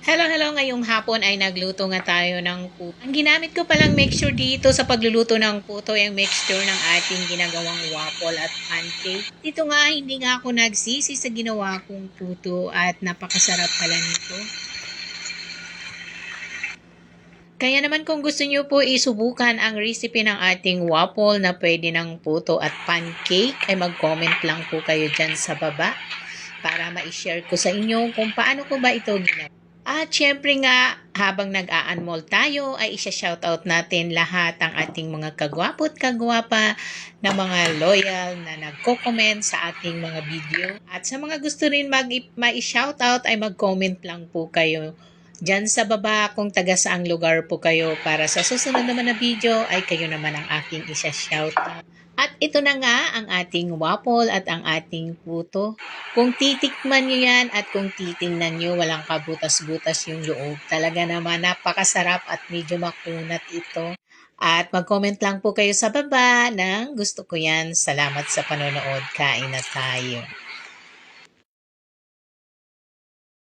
Hello, hello. Ngayong hapon ay nagluto nga tayo ng puto. Ang ginamit ko palang mixture dito sa pagluluto ng puto ay ang mixture ng ating ginagawang waffle at pancake. Dito nga, hindi nga ako nagsisi sa ginawa kong puto at napakasarap pala nito. Kaya naman kung gusto nyo po isubukan ang recipe ng ating waffle na pwede ng puto at pancake, ay mag-comment lang po kayo dyan sa baba para ma-share ko sa inyo kung paano ko ba ito ginawa. At syempre nga, habang nag-a-unmol tayo, ay isa-shoutout natin lahat ang ating mga kagwapo at kagwapa na mga loyal na nagko-comment sa ating mga video. At sa mga gusto rin ma-shoutout ay mag-comment lang po kayo diyan sa baba kung taga saang lugar po kayo para sa susunod naman na video ay kayo naman ang aking isa-shoutout. At ito na nga ang ating waffle at ang ating puto. Kung titikman nyo yan at kung titingnan nyo, walang kabutas-butas yung loob. Talaga naman napakasarap at medyo makunat ito. At mag-comment lang po kayo sa baba ng gusto ko yan. Salamat sa panonood. Kain na tayo.